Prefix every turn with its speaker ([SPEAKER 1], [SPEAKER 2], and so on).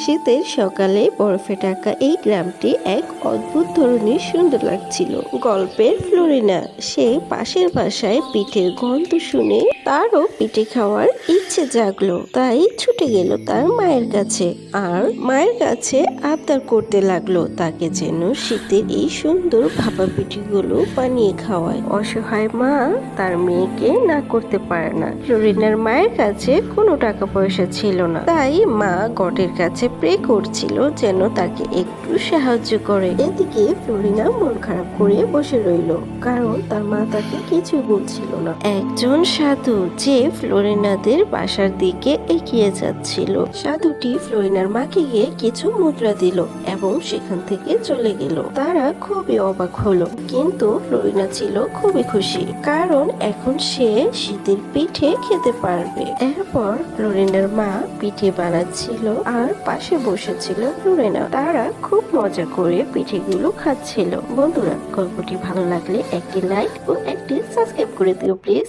[SPEAKER 1] শীতের সকালে বরফে ঢাকা এই গ্রামটি এক অদ্ভুত ধরনের সুন্দর লাগছিল। গল্পের ফ্লোরিনা সে পাশের বাসায় পিঠের গন্ধ শুনে তারও পিঠে খাওয়ার ইচ্ছে জাগলো, তাই ছুটে গেল তার মায়ের কাছে আর মায়ের কাছে আবদার করতে লাগলো তাকে যেন শীতের এই সুন্দর ভাপা পিঠেগুলো বানিয়ে খাওয়ায়। অসহায় মা তার মেয়েকে না করতে পারে না। ফ্লোরিনার মায়ের কাছে কোনো টাকা পয়সা ছিল না, তাই মা গডের কাছে প্রে করছিল যেন তাকে একটু সাহায্য করে। এদিকে ফ্লোরিনা মন খারাপ করে বসে রইল, কারণ তার মা তাকে কিছু বলছিল না। একজন সাধু যে ফ্লোরিনাদের বাসার দিকে এগিয়ে যাচ্ছিল। সাধুটি ফ্লোরিনার মাকে গিয়ে কিছু মুদ্রা দিল এবং সেখান থেকে চলে গেল। তারা খুবই অবাক হলো, কিন্তু ফ্লোরিনা ছিল খুবই খুশি, কারণ এখন সে শীতের পিঠে খেতে পারবে। এরপর ফ্লোরিনার মা পিঠে বানাচ্ছিল আর পাশে বসেছিল ফ্লোরিনা। তারা খুব মজা করে পিঠেগুলো খাচ্ছিল। বন্ধুরা, গল্পটি ভালো লাগলে একটি লাইক ও একটি সাবস্ক্রাইব করে দিও প্লিজ।